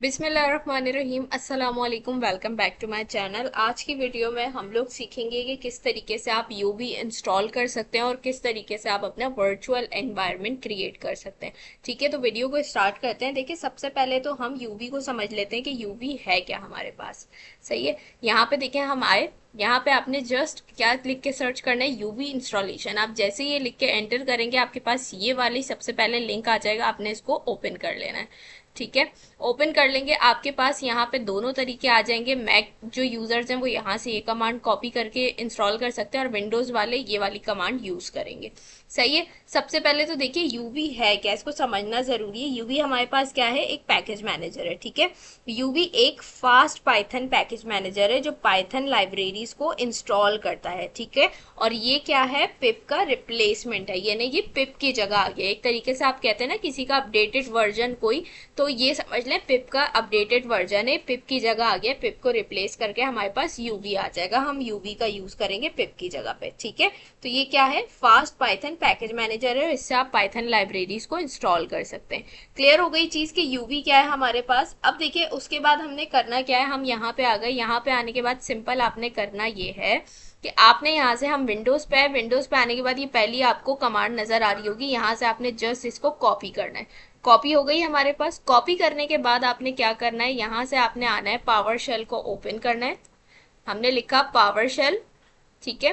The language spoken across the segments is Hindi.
बिस्मिल्लाहिर्रहमानिर्रहीम अस्सलाम वालेकुम। Welcome back to my channel. आज की वीडियो में हम लोग सीखेंगे कि किस तरीके से आप यूवी इंस्टॉल कर सकते हैं और किस तरीके से आप अपना वर्चुअल एनवायरनमेंट क्रिएट कर सकते हैं। ठीक है, तो वीडियो को स्टार्ट करते हैं। देखिए, सबसे पहले तो हम यूवी को समझ लेते हैं कि यूवी है क्या हमारे पास। सही है, यहाँ पे देखिए हम आए, यहाँ पे आपने जस्ट क्या लिख के सर्च करना है, यूवी इंस्टॉलेशन। आप जैसे ये लिख के एंटर करेंगे आपके पास ये वाली सबसे पहले लिंक आ जाएगा, आपने इसको ओपन कर लेना है। ठीक है, ओपन कर लेंगे, आपके पास यहाँ पे दोनों तरीके आ जाएंगे। मैक जो यूजर्स हैं वो यहाँ से ये कमांड कॉपी करके इंस्टॉल कर सकते हैं और विंडोज वाले ये वाली कमांड यूज करेंगे। सही है, सबसे पहले तो देखिए यूवी है क्या, इसको समझना जरूरी है। यूवी हमारे पास क्या है, एक पैकेज मैनेजर है। ठीक है, यूवी एक फास्ट पाइथन पैकेज मैनेजर है जो पाइथन लाइब्रेरीज को इंस्टॉल करता है। ठीक है, और ये क्या है, पिप का रिप्लेसमेंट है, यानी ये पिप की जगह आ गया। एक तरीके से आप कहते हैं ना किसी का अपडेटेड वर्जन कोई, तो ये समझ लें पिप का अपडेटेड वर्जन है, पिप की जगह आ गया। पिप को रिप्लेस करके हमारे पास यूवी आ जाएगा, हम यूवी का यूज करेंगे पिप की जगह पे। ठीक है, तो ये क्या है, फास्ट पाइथन पैकेज मैनेजर है, इससे आप पाइथन लाइब्रेरीज को इंस्टॉल कर सकते हैं। क्लियर हो गई चीज कि यूवी क्या है हमारे पास। अब देखिए उसके बाद हमने करना क्या है, हम यहाँ पे आ गए। यहाँ पे आने के बाद सिंपल आपने करना ये है कि आपने यहाँ से, हम विंडोज पे है, विंडोज पे आने के बाद ये पहली आपको कमांड नजर आ रही होगी, यहाँ से आपने जस्ट इसको कॉपी करना है। कॉपी हो गई हमारे पास। कॉपी करने के बाद आपने क्या करना है, यहाँ से आपने आना है, पावर शेल को ओपन करना है। हमने लिखा पावर शेल। ठीक है,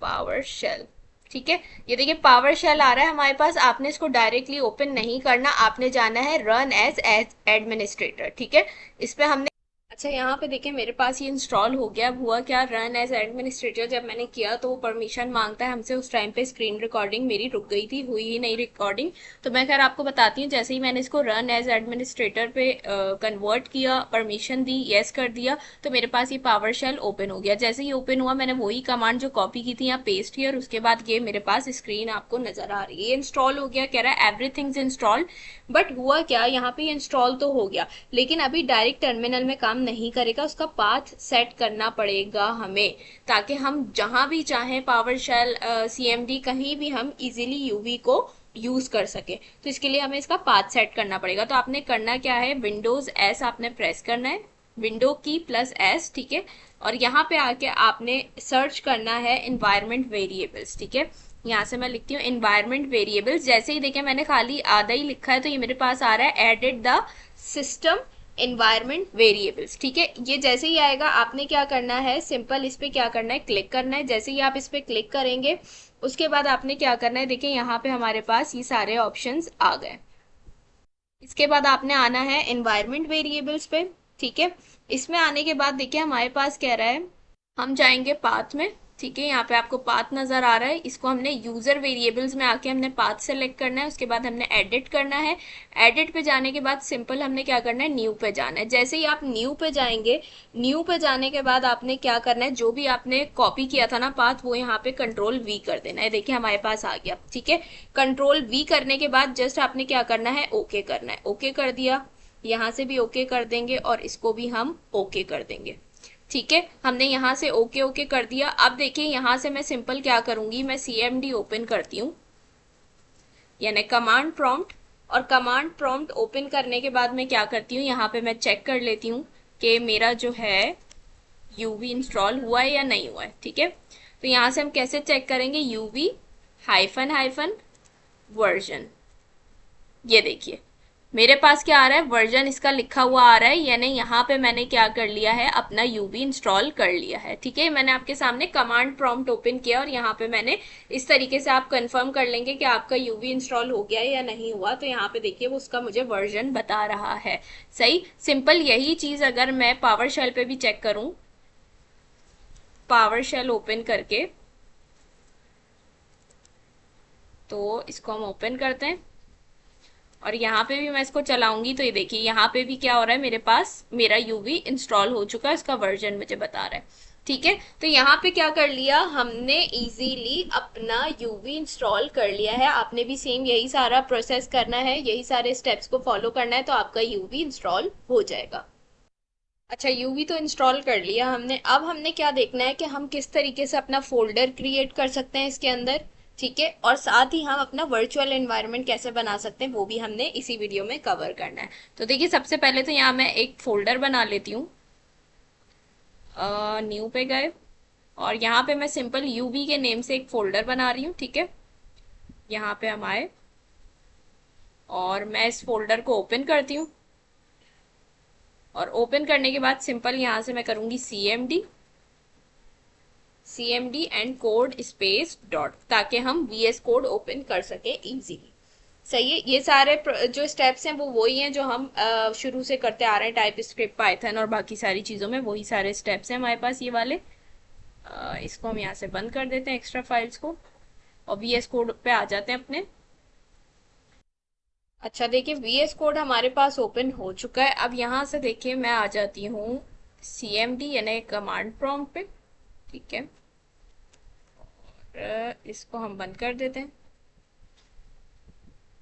पावर शेल। ठीक है, ये देखिए पावर शेल आ रहा है हमारे पास। आपने इसको डायरेक्टली ओपन नहीं करना, आपने जाना है रन एज एडमिनिस्ट्रेटर। ठीक है, इस पे हमने, अच्छा यहाँ पे देखिए मेरे पास ये इंस्टॉल हो गया। अब हुआ क्या, रन एज एडमिनिस्ट्रेटर जब मैंने किया तो वो परमिशन मांगता है हमसे। उस टाइम पे स्क्रीन रिकॉर्डिंग मेरी रुक गई थी, हुई ही नहीं रिकॉर्डिंग। तो मैं खैर आपको बताती हूँ, जैसे ही मैंने इसको रन एज एडमिनिस्ट्रेटर पे कन्वर्ट किया, परमिशन दी, यस कर दिया, तो मेरे पास ये पावर शेल ओपन हो गया। जैसे ही ओपन हुआ मैंने वही कमांड जो कॉपी की थी यहाँ पेस्ट की, और उसके बाद ये मेरे पास स्क्रीन आपको नजर आ रही है, ये इंस्टॉल हो गया। कह रहा है एवरीथिंग्स इंस्टॉल्ड। बट हुआ क्या, यहाँ पे इंस्टॉल तो हो गया लेकिन अभी डायरेक्ट टर्मिनल में काम नहीं करेगा, उसका पाथ सेट करना पड़ेगा हमें, ताकि हम जहां भी चाहें पावर शेल सीएमडी कहीं भी हम इजीली यूवी को यूज कर सके। तो इसके लिए हमें इसका पाथ सेट करना पड़ेगा। तो आपने करना क्या है, विंडोज एस आपने प्रेस करना है, विंडो की प्लस एस। ठीक है, और यहाँ पे आके आपने सर्च करना है इन्वायरमेंट वेरिएबल्स। ठीक है, यहाँ से मैं लिखती हूँ इन्वायरमेंट वेरिएबल्स। जैसे ही देखें मैंने खाली आधा ही लिखा है, तो ये मेरे पास आ रहा है added the system environment variables. ठीक है, ये जैसे ही आएगा आपने क्या करना है, सिंपल इस पे क्या करना है, क्लिक करना है। जैसे ही आप इस पे क्लिक करेंगे उसके बाद आपने क्या करना है, देखिए यहाँ पे हमारे पास ये सारे ऑप्शंस आ गए। इसके बाद आपने आना है इन्वायरमेंट वेरिएबल्स पे। ठीक है, इसमें आने के बाद देखिए हमारे पास कह रहा है, हम जाएंगे पाथ में। ठीक है, यहाँ पे आपको पाथ नजर आ रहा है, इसको हमने यूजर वेरिएबल्स में आके हमने पाथ सेलेक्ट करना है। उसके बाद हमने एडिट करना है। एडिट पे जाने के बाद सिंपल हमने क्या करना है, न्यू पे जाना है। जैसे ही आप न्यू पे जाएंगे, न्यू पे जाने के बाद आपने क्या करना है, जो भी आपने कॉपी किया था ना पाथ, वो यहाँ पे कंट्रोल वी कर देना है। देखिए हमारे पास आ गया। ठीक है, कंट्रोल वी करने के बाद जस्ट आपने क्या करना है, ओके करना है। ओके कर दिया, यहाँ से भी ओके कर देंगे और इसको भी हम ओके कर देंगे। ठीक है, हमने यहाँ से ओके ओके कर दिया। अब देखिए यहाँ से मैं सिंपल क्या करूंगी, मैं सीएमडी ओपन करती हूँ, यानी कमांड प्रॉम्प्ट। और कमांड प्रॉम्प्ट ओपन करने के बाद मैं क्या करती हूँ, यहाँ पे मैं चेक कर लेती हूँ कि मेरा जो है यूवी इंस्टॉल हुआ है या नहीं हुआ है। ठीक है, तो यहाँ से हम कैसे चेक करेंगे, यूवी हाइफन हाइफन वर्जन। ये देखिए मेरे पास क्या आ रहा है, वर्जन इसका लिखा हुआ आ रहा है, यानी यहाँ पे मैंने क्या कर लिया है, अपना यूवी इंस्टॉल कर लिया है। ठीक है, मैंने आपके सामने कमांड प्रॉम्प्ट ओपन किया और यहाँ पे मैंने इस तरीके से, आप कंफर्म कर लेंगे कि आपका यूवी इंस्टॉल हो गया है या नहीं हुआ। तो यहाँ पे देखिए वो उसका मुझे वर्जन बता रहा है। सही, सिंपल यही चीज अगर मैं पावर शेल पे भी चेक करूं, पावर शेल ओपन करके, तो इसको हम ओपन करते हैं और यहाँ पे भी मैं इसको चलाऊंगी, तो ये देखिए यहाँ पे भी क्या हो रहा है, मेरे पास मेरा यूवी इंस्टॉल हो चुका है, इसका वर्जन मुझे बता रहा है। ठीक है, तो यहाँ पे क्या कर लिया हमने, इजीली अपना यूवी इंस्टॉल कर लिया है। आपने भी सेम यही सारा प्रोसेस करना है, यही सारे स्टेप्स को फॉलो करना है, तो आपका यूवी इंस्टॉल हो जाएगा। अच्छा, यूवी तो इंस्टॉल कर लिया हमने। अब हमने क्या देखना है कि हम किस तरीके से अपना फोल्डर क्रिएट कर सकते हैं इसके अंदर। ठीक है, और साथ ही हम अपना वर्चुअल एनवायरनमेंट कैसे बना सकते हैं वो भी हमने इसी वीडियो में कवर करना है। तो देखिए सबसे पहले तो यहाँ मैं एक फोल्डर बना लेती हूँ। न्यू पे गए और यहाँ पे मैं सिंपल यूवी के नेम से एक फोल्डर बना रही हूँ। ठीक है, यहाँ पे हम आए और मैं इस फोल्डर को ओपन करती हूँ और ओपन करने के बाद सिंपल यहाँ से मैं करूँगी cmd and code space dot, ताकि हम VS कोड ओपन कर सके इजीली। सही है, ये सारे जो स्टेप्स हैं वो वही हैं जो हम शुरू से करते आ रहे हैं, टाइप स्क्रिप्ट, पाइथन और बाकी सारी चीज़ों में वही सारे स्टेप्स हैं हमारे पास ये वाले। इसको हम यहाँ से बंद कर देते हैं एक्स्ट्रा फाइल्स को और VS कोड पे आ जाते हैं अपने। अच्छा देखिए VS कोड हमारे पास ओपन हो चुका है। अब यहाँ से देखिए मैं आ जाती हूँ cmd यानी कमांड प्रॉम्प्ट पे। ठीक है, इसको हम बंद कर देते हैं।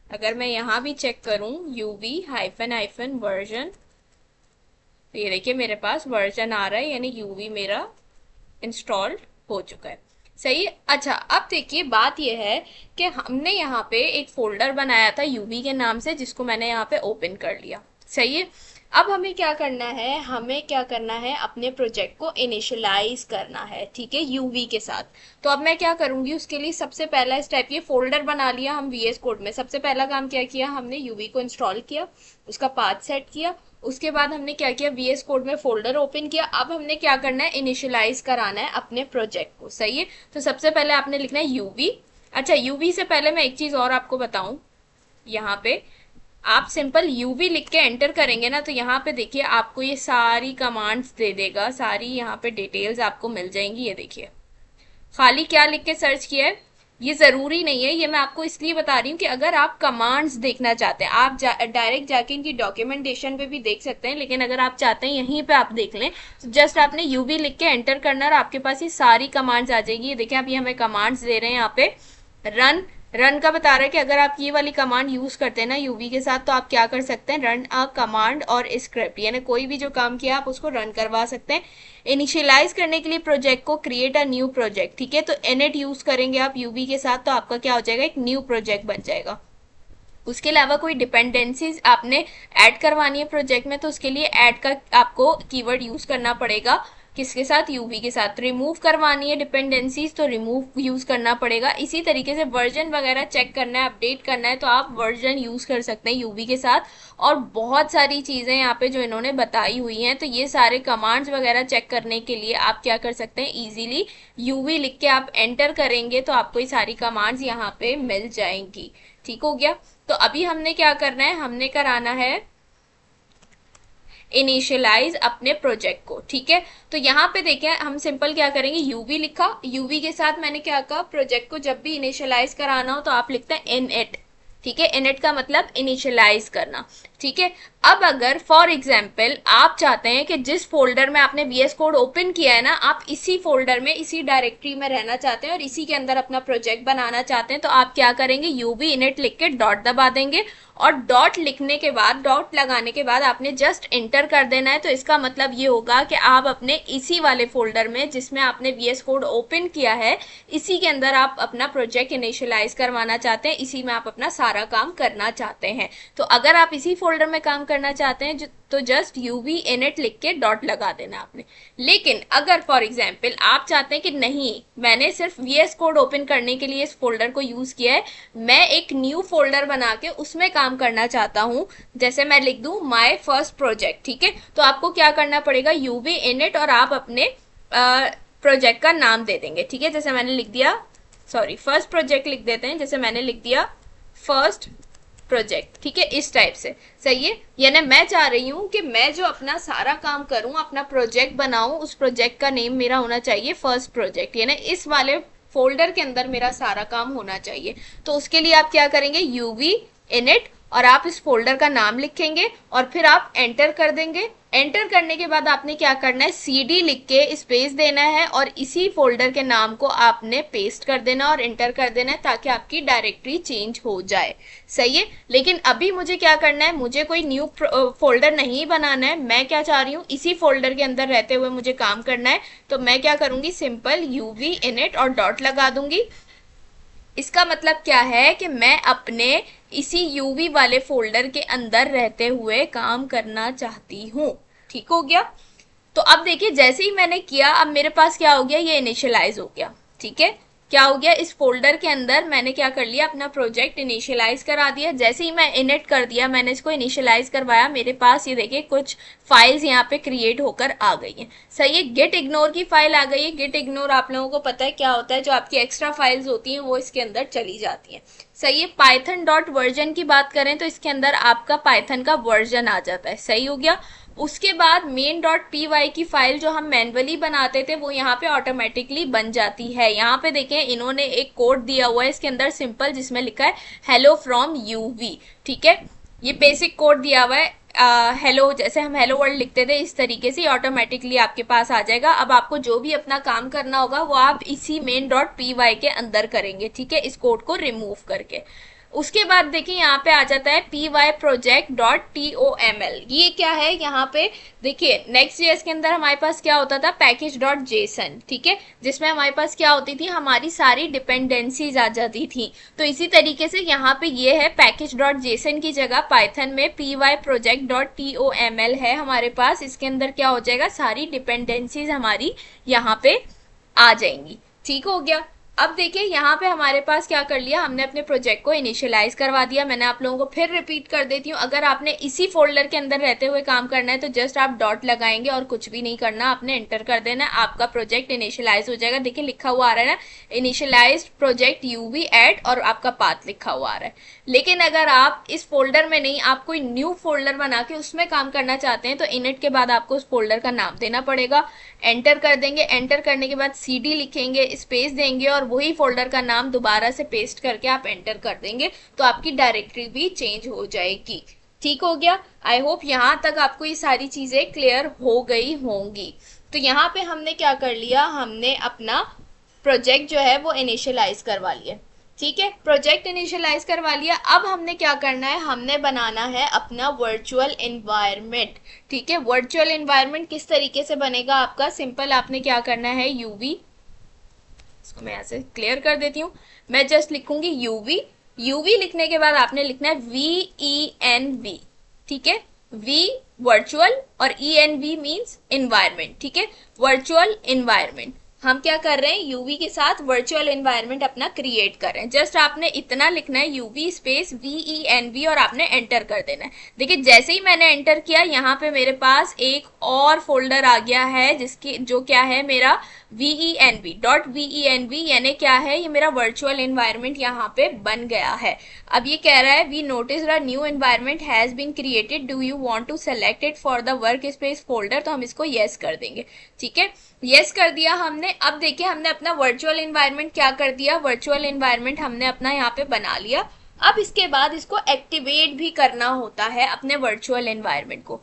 अगर मैं यहाँ भी चेक करूँ uv हाइफन हाइफन वर्जन, तो ये देखिए मेरे पास वर्जन आ रहा है, यानी यूवी मेरा इंस्टॉल्ड हो चुका है। सही है। अच्छा अब देखिए बात यह है कि हमने यहाँ पे एक फोल्डर बनाया था यूवी के नाम से, जिसको मैंने यहाँ पे ओपन कर लिया। सही है। अब हमें क्या करना है, हमें क्या करना है, अपने प्रोजेक्ट को इनिशियलाइज करना है। ठीक है, यूवी के साथ। तो अब मैं क्या करूंगी, उसके लिए सबसे पहला स्टेप, ये फोल्डर बना लिया हम VS कोड में। सबसे पहला काम क्या किया हमने, यूवी को इंस्टॉल किया, उसका पाथ सेट किया, उसके बाद हमने क्या किया, VS कोड में फोल्डर ओपन किया। अब हमने क्या करना है, इनिशियलाइज कराना है अपने प्रोजेक्ट को। सही है, तो सबसे पहले आपने लिखना है यूवी। अच्छा यूवी से पहले मैं एक चीज और आपको बताऊं, यहाँ पे आप सिंपल यूवी लिख के एंटर करेंगे ना, तो यहाँ पे देखिए आपको ये सारी कमांड्स दे देगा, सारी यहाँ पे डिटेल्स आपको मिल जाएंगी। ये देखिए खाली क्या लिख के सर्च किया है, ये जरूरी नहीं है, ये मैं आपको इसलिए बता रही हूँ कि अगर आप कमांड्स देखना चाहते हैं आप डायरेक्ट जाके इनकी डॉक्यूमेंटेशन पे भी देख सकते हैं, लेकिन अगर आप चाहते हैं यहीं पे आप देख लें तो जस्ट आपने यूवी लिख के एंटर करना और आपके पास ये सारी कमांड्स आ जाएगी। ये देखिए आप ये हमें कमांड्स दे रहे हैं यहाँ पे। रन का बता रहा है कि अगर आप ये वाली कमांड यूज करते हैं ना यूवी के साथ, तो आप क्या कर सकते हैं, रन अ कमांड और स्क्रिप्ट, यानी कोई भी जो काम किया आप उसको रन करवा सकते हैं। इनिशियलाइज करने के लिए प्रोजेक्ट को क्रिएट अ न्यू प्रोजेक्ट। ठीक है, तो इनिट यूज करेंगे आप यूवी के साथ, तो आपका क्या हो जाएगा, एक न्यू प्रोजेक्ट बन जाएगा। उसके अलावा कोई डिपेंडेंसीज आपने ऐड करवानी है प्रोजेक्ट में, तो उसके लिए ऐड का आपको कीवर्ड यूज करना पड़ेगा। किसके साथ, यूवी के साथ। रिमूव करवानी है डिपेंडेंसीज, तो रिमूव यूज करना पड़ेगा। इसी तरीके से वर्जन वगैरह चेक करना है, अपडेट करना है, तो आप वर्जन यूज कर सकते हैं यूवी के साथ। और बहुत सारी चीजें यहाँ पे जो इन्होंने बताई हुई हैं, तो ये सारे कमांड्स वगैरह चेक करने के लिए आप क्या कर सकते हैं, इजीली यूवी लिख के आप एंटर करेंगे तो आपको ये सारी कमांड्स यहाँ पे मिल जाएंगी। ठीक हो गया। तो अभी हमने क्या करना है, हमने कराना है इनिशियलाइज अपने प्रोजेक्ट को। ठीक है, तो यहाँ पे देखें हम सिंपल क्या करेंगे, यूवी लिखा, यूवी के साथ मैंने क्या कहा, प्रोजेक्ट को जब भी इनिशियलाइज कराना हो तो आप लिखते हैं इनिट। ठीक है, इनिट का मतलब इनिशियलाइज करना। ठीक है, अब अगर फॉर एग्जाम्पल आप चाहते हैं कि जिस फोल्डर में आपने VS कोड ओपन किया है ना, आप इसी फोल्डर में, इसी डायरेक्टरी में रहना चाहते हैं और इसी के अंदर अपना प्रोजेक्ट बनाना चाहते हैं, तो आप क्या करेंगे, यूवी इनिट लिख के डॉट दबा देंगे और डॉट लिखने के बाद, डॉट लगाने के बाद आपने जस्ट एंटर कर देना है। तो इसका मतलब ये होगा कि आप अपने इसी वाले फोल्डर में जिसमें आपने VS कोड ओपन किया है, इसी के अंदर आप अपना प्रोजेक्ट इनिशियलाइज करवाना चाहते हैं, इसी में आप अपना सारा काम करना चाहते हैं। तो अगर आप इसी फोल्डर में काम करना चाहते हैं तो जस्ट यूवी इनिट लिख के डॉट लगा देना आपने। लेकिन अगर फॉर एग्जाम्पल आप चाहते हैं कि नहीं, मैंने सिर्फ VS कोड ओपन करने के लिए इस फोल्डर को यूज किया है, मैं एक न्यू फोल्डर बना के उसमें काम करना चाहता हूं, जैसे मैं लिख दूं माय फर्स्ट प्रोजेक्ट। ठीक है, तो आपको क्या करना पड़ेगा, यूवी इनिट और आप अपने प्रोजेक्ट का नाम दे देंगे। ठीक है, जैसे मैंने लिख दिया, सॉरी फर्स्ट प्रोजेक्ट लिख देते हैं, जैसे मैंने लिख दिया फर्स्ट प्रोजेक्ट। ठीक है, इस टाइप से। सही है, यानी मैं चाह रही हूं कि मैं जो अपना सारा काम करूं, अपना प्रोजेक्ट बनाऊं, उस प्रोजेक्ट का नेम मेरा होना चाहिए फर्स्ट प्रोजेक्ट, यानी इस वाले फोल्डर के अंदर मेरा सारा काम होना चाहिए। तो उसके लिए आप क्या करेंगे, यूवी इनिट और आप इस फोल्डर का नाम लिखेंगे और फिर आप एंटर कर देंगे। एंटर करने के बाद आपने क्या करना है, CD लिख के स्पेस देना है और इसी फोल्डर के नाम को आपने पेस्ट कर देना और एंटर कर देना है, ताकि आपकी डायरेक्टरी चेंज हो जाए। सही है, लेकिन अभी मुझे क्या करना है, मुझे कोई न्यू फोल्डर नहीं बनाना है, मैं क्या चाह रही हूँ, इसी फोल्डर के अंदर रहते हुए मुझे काम करना है। तो मैं क्या करूंगी, सिंपल यूवी इनिट और डॉट लगा दूंगी। इसका मतलब क्या है कि मैं अपने इसी यूवी वाले फोल्डर के अंदर रहते हुए काम करना चाहती हूँ। ठीक हो गया। तो अब देखिए जैसे ही मैंने किया, अब मेरे पास क्या हो गया, ये इनिशियलाइज हो गया। ठीक है, क्या हो गया, इस फोल्डर के अंदर मैंने क्या कर लिया, अपना प्रोजेक्ट इनिशियलाइज करा दिया। जैसे ही मैं इनिट कर दिया, मैंने इसको इनिशियलाइज करवाया, मेरे पास ये देखिए कुछ फाइल्स यहाँ पे क्रिएट होकर आ गई हैं। सही है, गिट इग्नोर की फाइल आ गई है। गिट इग्नोर आप लोगों को पता है क्या होता है, जो आपकी एक्स्ट्रा फाइल्स होती हैं वो इसके अंदर चली जाती हैं। सही है, पाइथन डॉट वर्जन की बात करें तो इसके अंदर आपका पाइथन का वर्जन आ जाता है। सही हो गया। उसके बाद मेन डॉट पी वाई की फाइल जो हम मैनुअली बनाते थे वो यहाँ पे ऑटोमेटिकली बन जाती है। यहाँ पे देखें इन्होंने एक कोड दिया हुआ है इसके अंदर सिंपल, जिसमें लिखा है हेलो फ्रॉम यूवी। ठीक है, ये बेसिक कोड दिया हुआ है। हेलो जैसे हम हेलो वर्ल्ड लिखते थे इस तरीके से ऑटोमेटिकली आपके पास आ जाएगा। अब आपको जो भी अपना काम करना होगा वो आप इसी मेन डॉट पी वाई के अंदर करेंगे। ठीक है, इस कोड को रिमूव करके। उसके बाद देखिए यहाँ पे आ जाता है P Y project dot T O M L. ये क्या है, यहाँ पे देखिए नेक्स्ट जेएस के अंदर हमारे पास क्या होता था, पैकेज डॉट जेसन। ठीक है, जिसमें हमारे पास क्या होती थी, हमारी सारी डिपेंडेंसीज आ जाती थी। तो इसी तरीके से यहाँ पे ये है पैकेज डॉट जेसन की जगह पाइथन में P Y project dot T O M L है हमारे पास। इसके अंदर क्या हो जाएगा, सारी डिपेंडेंसीज हमारी यहाँ पे आ जाएंगी। ठीक हो गया। अब देखिए यहाँ पे हमारे पास क्या कर लिया, हमने अपने प्रोजेक्ट को इनिशियलाइज करवा दिया। मैंने आप लोगों को फिर रिपीट कर देती हूँ, अगर आपने इसी फोल्डर के अंदर रहते हुए काम करना है तो जस्ट आप डॉट लगाएंगे और कुछ भी नहीं करना, आपने एंटर कर देना, आपका प्रोजेक्ट इनिशियलाइज हो जाएगा। देखिए लिखा हुआ आ रहा है ना, इनिशियलाइज प्रोजेक्ट यूवी एट, और आपका पाथ लिखा हुआ आ रहा है। लेकिन अगर आप इस फोल्डर में नहीं, आप कोई न्यू फोल्डर बना के उसमें काम करना चाहते हैं तो इनिट के बाद आपको उस फोल्डर का नाम देना पड़ेगा। एंटर कर देंगे, एंटर करने के बाद सीडी लिखेंगे, स्पेस देंगे और वही फोल्डर का नाम दोबारा से पेस्ट करके आप एंटर कर देंगे तो आपकी डायरेक्टरी भी चेंज हो जाएगी। ठीक हो गया। आई होप यहाँ तक आपको ये सारी चीजें क्लियर हो गई होंगी। तो यहाँ पे हमने क्या कर लिया, हमने अपना प्रोजेक्ट जो है वो इनिशियलाइज करवा लिया। ठीक है, प्रोजेक्ट इनिशियलाइज करवा लिया। अब हमने क्या करना है, हमने बनाना है अपना वर्चुअल एनवायरनमेंट। ठीक है, वर्चुअल एनवायरनमेंट किस तरीके से बनेगा आपका, सिंपल आपने क्या करना है, यूवी, इसको मैं ऐसे क्लियर कर देती हूँ, मैं जस्ट लिखूंगी यूवी। यूवी लिखने के बाद आपने लिखना है VENV। ठीक है, वी वर्चुअल और ENV मीन्स एनवायरनमेंट। ठीक है, वर्चुअल एनवायरनमेंट हम क्या कर रहे हैं, यूवी के साथ वर्चुअल एनवायरनमेंट अपना क्रिएट कर रहे हैं। जस्ट आपने इतना लिखना है, यूवी स्पेस VENV, और आपने एंटर कर देना है। देखिए जैसे ही मैंने एंटर किया यहाँ पे मेरे पास एक और फोल्डर आ गया है जिसकी जो क्या है, मेरा VENV, यानी क्या है, ये मेरा वर्चुअल एनवायरनमेंट यहाँ पे बन गया है। अब ये कह रहा है we notice a new environment has been created, do you want to select it for the workspace folder, तो हम इसको यस कर देंगे। ठीक है, यस कर दिया हमने। अब देखिए हमने अपना वर्चुअल एनवायरनमेंट क्या कर दिया, वर्चुअल एनवायरनमेंट हमने अपना यहाँ पे बना लिया। अब इसके बाद इसको एक्टिवेट भी करना होता है अपने वर्चुअल एनवायरनमेंट को।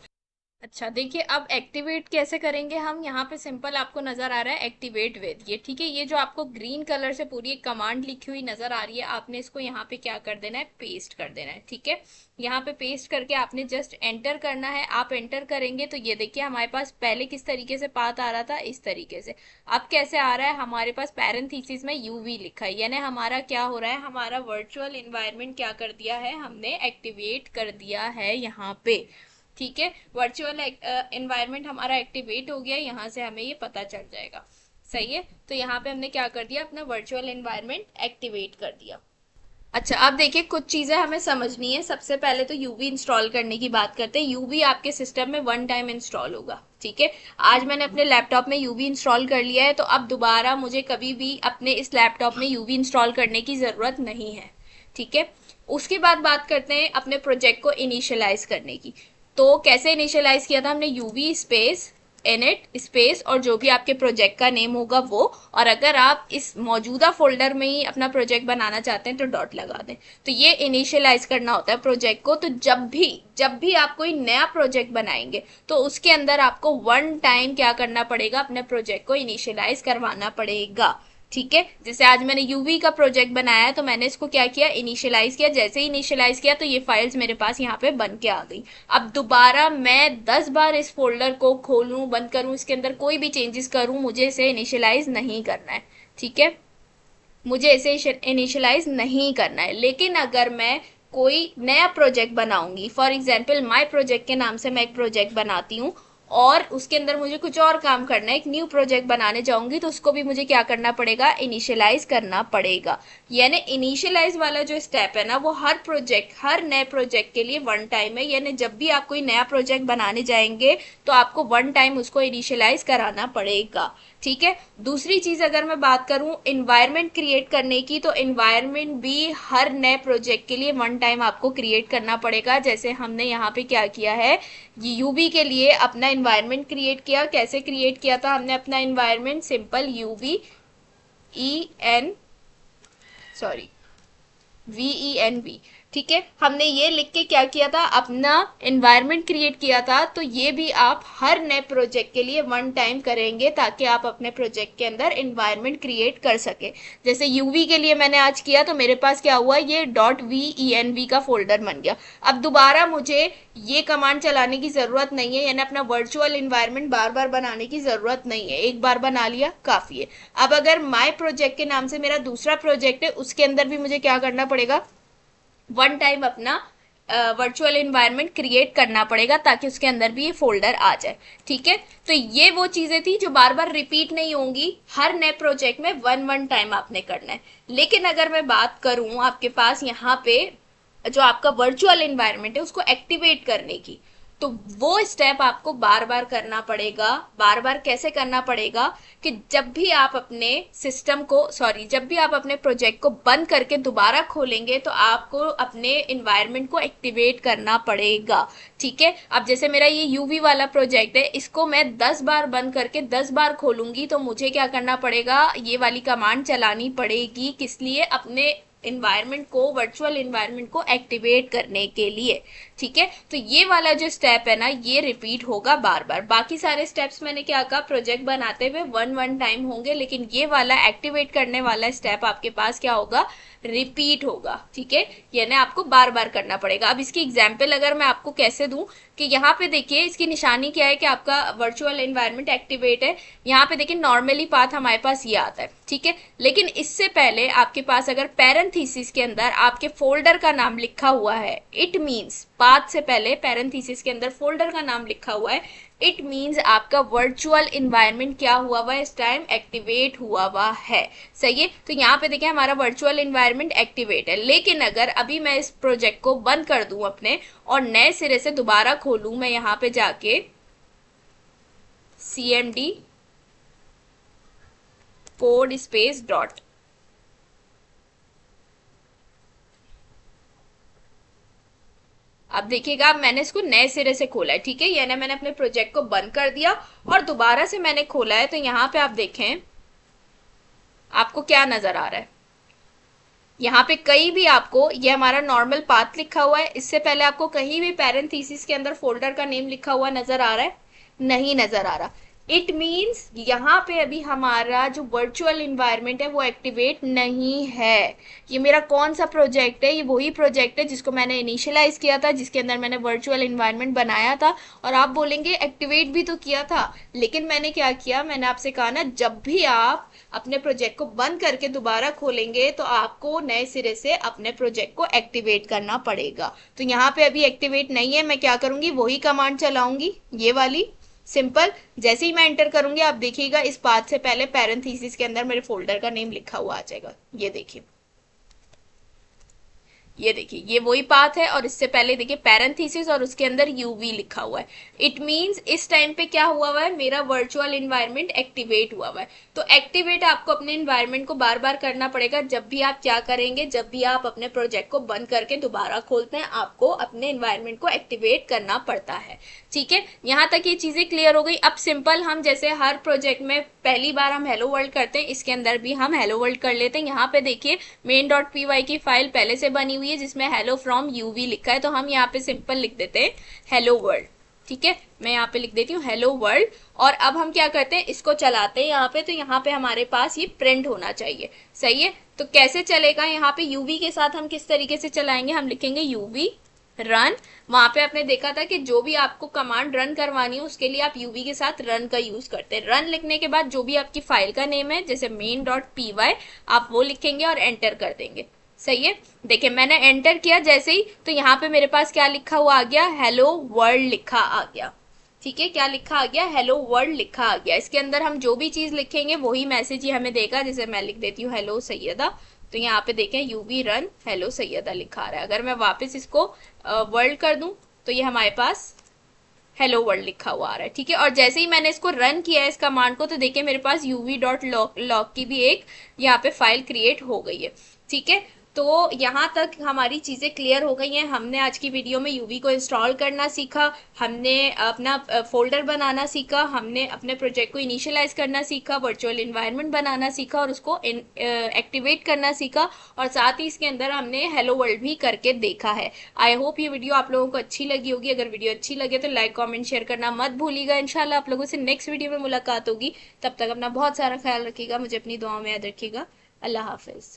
अच्छा देखिए अब एक्टिवेट कैसे करेंगे हम, यहाँ पे सिंपल आपको नजर आ रहा है एक्टिवेट विद, ये ठीक है, ये जो आपको ग्रीन कलर से पूरी एक कमांड लिखी हुई नजर आ रही है, आपने इसको यहाँ पे क्या कर देना है, पेस्ट कर देना है। ठीक है, यहाँ पे पेस्ट करके आपने जस्ट एंटर करना है। आप एंटर करेंगे तो ये देखिए हमारे पास पहले किस तरीके से पाथ आ रहा था, इस तरीके से। अब कैसे आ रहा है, हमारे पास पैरेंथेसिस में यूवी लिखा है, यानी हमारा क्या हो रहा है, हमारा वर्चुअल एनवायरनमेंट क्या कर दिया है, हमने एक्टिवेट कर दिया है यहाँ पे। ठीक है, वर्चुअल एनवायरनमेंट हमारा एक्टिवेट हो गया, यहाँ से हमें ये पता चल जाएगा। सही है, तो यहाँ पे हमने क्या कर दिया, अपना वर्चुअल एनवायरनमेंट एक्टिवेट कर दिया। अच्छा अब देखिए कुछ चीजें हमें समझनी है। सबसे पहले तो यूवी इंस्टॉल करने की बात करते हैं। यूवी आपके सिस्टम में वन टाइम इंस्टॉल होगा। ठीक है, आज मैंने अपने लैपटॉप में यूवी इंस्टॉल कर लिया है, तो अब दोबारा मुझे कभी भी अपने इस लैपटॉप में यूवी इंस्टॉल करने की जरूरत नहीं है। ठीक है, उसके बाद बात करते हैं अपने प्रोजेक्ट को इनिशियलाइज करने की। तो कैसे इनिशियलाइज किया था हमने, यूवी स्पेस इनिट स्पेस और जो भी आपके प्रोजेक्ट का नेम होगा वो, और अगर आप इस मौजूदा फोल्डर में ही अपना प्रोजेक्ट बनाना चाहते हैं तो डॉट लगा दें। तो ये इनिशियलाइज करना होता है प्रोजेक्ट को। तो जब भी आप कोई नया प्रोजेक्ट बनाएंगे तो उसके अंदर आपको वन टाइम क्या करना पड़ेगा, अपने प्रोजेक्ट को इनिशियलाइज करवाना पड़ेगा। ठीक है, जैसे आज मैंने यूवी का प्रोजेक्ट बनाया है तो मैंने इसको क्या किया, इनिशियलाइज किया। जैसे ही इनिशियलाइज किया तो ये फाइल्स मेरे पास यहाँ पे बन के आ गई। अब दोबारा मैं 10 बार इस फोल्डर को खोलूं, बंद करूं, इसके अंदर कोई भी चेंजेस करूं, मुझे इसे इनिशियलाइज नहीं करना है। ठीक है, मुझे इसे इनिशियलाइज नहीं करना है। लेकिन अगर मैं कोई नया प्रोजेक्ट बनाऊंगी, फॉर एग्जाम्पल माई प्रोजेक्ट के नाम से मैं एक प्रोजेक्ट बनाती हूँ और उसके अंदर मुझे कुछ और काम करना है, एक न्यू प्रोजेक्ट बनाने जाऊंगी, तो उसको भी मुझे क्या करना पड़ेगा, इनिशियलाइज करना पड़ेगा। यानी इनिशियलाइज वाला जो स्टेप है ना, वो हर प्रोजेक्ट, हर नए प्रोजेक्ट के लिए वन टाइम है। यानी जब भी आप कोई नया प्रोजेक्ट बनाने जाएंगे तो आपको वन टाइम उसको इनिशियलाइज कराना पड़ेगा। ठीक है। दूसरी चीज अगर मैं बात करूं इन्वायरमेंट क्रिएट करने की, तो इन्वायरमेंट भी हर नए प्रोजेक्ट के लिए वन टाइम आपको क्रिएट करना पड़ेगा। जैसे हमने यहाँ पे क्या किया है, यूवी के लिए अपना इन्वायरमेंट क्रिएट किया। कैसे क्रिएट किया था हमने अपना environment, simple UV sorry VENV। ठीक है, हमने ये लिख के क्या किया था, अपना एनवायरनमेंट क्रिएट किया था। तो ये भी आप हर नए प्रोजेक्ट के लिए वन टाइम करेंगे ताकि आप अपने प्रोजेक्ट के अंदर एनवायरनमेंट क्रिएट कर सके। जैसे यूवी के लिए मैंने आज किया तो मेरे पास क्या हुआ, ये .VENV का फोल्डर बन गया। अब दोबारा मुझे ये कमांड चलाने की जरूरत नहीं है, यानी अपना वर्चुअल इन्वायरमेंट बार बार बनाने की जरूरत नहीं है, एक बार बना लिया काफी है। अब अगर माई प्रोजेक्ट के नाम से मेरा दूसरा प्रोजेक्ट है, उसके अंदर भी मुझे क्या करना पड़ेगा, वन टाइम अपना वर्चुअल इन्वायरमेंट क्रिएट करना पड़ेगा ताकि उसके अंदर भी ये फोल्डर आ जाए। ठीक है, तो ये वो चीजें थी जो बार बार रिपीट नहीं होंगी, हर नए प्रोजेक्ट में वन वन टाइम आपने करना है। लेकिन अगर मैं बात करूं आपके पास यहाँ पे जो आपका वर्चुअल इन्वायरमेंट है उसको एक्टिवेट करने की, तो वो स्टेप आपको बार बार करना पड़ेगा। बार बार कैसे करना पड़ेगा कि जब भी आप अपने सिस्टम को, सॉरी, जब भी आप अपने प्रोजेक्ट को बंद करके दोबारा खोलेंगे तो आपको अपने इन्वायरमेंट को एक्टिवेट करना पड़ेगा। ठीक है, अब जैसे मेरा ये यूवी वाला प्रोजेक्ट है, इसको मैं 10 बार बंद करके 10 बार खोलूंगी तो मुझे क्या करना पड़ेगा, ये वाली कमांड चलानी पड़ेगी। किस लिए, अपने इन्वायरमेंट को, वर्चुअल इन्वायरमेंट को एक्टिवेट करने के लिए। ठीक है, तो ये वाला जो स्टेप है ना, ये रिपीट होगा बार बार। बाकी सारे स्टेप्स मैंने क्या कहा, प्रोजेक्ट बनाते हुए वन वन टाइम होंगे, लेकिन ये वाला एक्टिवेट करने वाला स्टेप आपके पास क्या होगा, रिपीट होगा। ठीक है, यानी आपको बार बार करना पड़ेगा। अब इसकी एग्जाम्पल अगर मैं आपको कैसे दूं, कि यहाँ पे देखिए इसकी निशानी क्या है कि आपका वर्चुअल एनवायरनमेंट एक्टिवेट है। यहाँ पे देखिए नॉर्मली पाथ हमारे पास ये आता है। ठीक है, लेकिन इससे पहले आपके पास अगर पैरेंथेसिस के अंदर आपके फोल्डर का नाम लिखा हुआ है, इट मीन्स पाथ से पहले पैरेंथेसिस के अंदर फोल्डर का नाम लिखा हुआ है, इट मीन्स आपका वर्चुअल इन्वायरमेंट क्या हुआ हुआ है, इस टाइम एक्टिवेट हुआ हुआ है। सही है, तो यहाँ पे देखिए हमारा वर्चुअल इन्वायरमेंट एक्टिवेट है। लेकिन अगर अभी मैं इस प्रोजेक्ट को बंद कर दूं अपने और नए सिरे से दोबारा खोलूं, मैं यहाँ पे जाके cmd कोड स्पेस डॉट, अब देखिएगा मैंने इसको नए सिरे से खोला है। ठीक है, यानी मैंने अपने प्रोजेक्ट को बंद कर दिया और दोबारा से मैंने खोला है। तो यहाँ पे आप देखें आपको क्या नजर आ रहा है, यहाँ पे कहीं भी आपको ये हमारा नॉर्मल पाथ लिखा हुआ है, इससे पहले आपको कहीं भी पैरेंथेसिस के अंदर फोल्डर का नेम लिखा हुआ नजर आ रहा है, नहीं नजर आ रहा। इट मीन्स यहाँ पे अभी हमारा जो वर्चुअल इन्वायरमेंट है वो एक्टिवेट नहीं है। ये मेरा कौन सा प्रोजेक्ट है, ये वही प्रोजेक्ट है जिसको मैंने इनिशियलाइज किया था, जिसके अंदर मैंने वर्चुअल इन्वायरमेंट बनाया था। और आप बोलेंगे एक्टिवेट भी तो किया था, लेकिन मैंने क्या किया, मैंने आपसे कहा ना, जब भी आप अपने प्रोजेक्ट को बंद करके दोबारा खोलेंगे तो आपको नए सिरे से अपने प्रोजेक्ट को एक्टिवेट करना पड़ेगा। तो यहाँ पे अभी एक्टिवेट नहीं है, मैं क्या करूंगी, वही कमांड चलाऊंगी, ये वाली सिंपल। जैसे ही मैं एंटर करूंगी आप देखिएगा इस पाथ से पहले पैरेंथेसिस के अंदर मेरे फोल्डर का नेम लिखा हुआ आ जाएगा। ये देखिए, ये देखिए ये वही पाथ है और इससे पहले देखिए पैरेंथेसिस और उसके अंदर यूवी लिखा हुआ है। इट मींस इस टाइम पे क्या हुआ हुआ है, मेरा वर्चुअल इन्वायरमेंट एक्टिवेट हुआ हुआ है। तो एक्टिवेट आपको अपने इन्वायरमेंट को बार बार करना पड़ेगा। जब भी आप क्या करेंगे, जब भी आप अपने प्रोजेक्ट को बंद करके दोबारा खोलते हैं, आपको अपने इन्वायरमेंट को एक्टिवेट करना पड़ता है। ठीक है, यहाँ तक ये चीजें क्लियर हो गई। अब सिंपल हम जैसे हर प्रोजेक्ट में पहली बार हम हेलो वर्ल्ड करते हैं, इसके अंदर भी हम हेलो वर्ल्ड कर लेते हैं। यहाँ पे देखिए main.py की फाइल पहले से बनी हुई है जिसमें हेलो फ्रॉम यूवी लिखा है, तो हम यहाँ पे सिंपल लिख देते हैं हेलो वर्ल्ड। ठीक है, मैं यहाँ पे लिख देती हूँ हेलो वर्ल्ड। और अब हम क्या करते हैं, इसको चलाते हैं यहाँ पे, तो यहाँ पे हमारे पास ये प्रिंट होना चाहिए। सही है, तो कैसे चलेगा, यहाँ पे यूवी के साथ हम किस तरीके से चलाएंगे, हम लिखेंगे यूवी रन, वहां पे आपने देखा था कि जो भी आपको कमांड रन करवानी है उसके लिए आप यूवी के साथ रन का यूज करते हैं। रन लिखने के बाद जो भी आपकी फाइल का नेम है जैसे main.py आप वो लिखेंगे और एंटर कर देंगे। सही है, देखिए मैंने एंटर किया जैसे ही, तो यहाँ पे मेरे पास क्या लिखा हुआ आ गया, हेलो वर्ल्ड लिखा आ गया। ठीक है, क्या लिखा आ गया, हेलो वर्ल्ड लिखा आ गया। इसके अंदर हम जो भी चीज लिखेंगे वही मैसेज ही हमें देगा। जैसे मैं लिख देती हूँ हेलो सैयदा, तो यहाँ पे देखें यूवी रन हेलो सैयदा लिखा आ रहा है। अगर मैं वापस इसको वर्ल्ड कर दूं तो ये हमारे पास हेलो वर्ल्ड लिखा हुआ आ रहा है। ठीक है, और जैसे ही मैंने इसको रन किया है इस कमांड को, तो देखिए मेरे पास uv.log की भी एक यहाँ पे फाइल क्रिएट हो गई है। ठीक है, तो यहाँ तक हमारी चीज़ें क्लियर हो गई हैं। हमने आज की वीडियो में यूवी को इंस्टॉल करना सीखा, हमने अपना फोल्डर बनाना सीखा, हमने अपने प्रोजेक्ट को इनिशियलाइज करना सीखा, वर्चुअल इन्वायरमेंट बनाना सीखा और उसको एक्टिवेट करना सीखा, और साथ ही इसके अंदर हमने हेलो वर्ल्ड भी करके देखा है। आई होप ये वीडियो आप लोगों को अच्छी लगी होगी। अगर वीडियो अच्छी लगे तो लाइक कमेंट शेयर करना मत भूलिएगा। इंशाल्लाह आप लोगों से नेक्स्ट वीडियो में मुलाकात होगी। तब तक अपना बहुत सारा ख्याल रखिएगा, मुझे अपनी दुआओं में याद रखिएगा। अल्लाह हाफिज।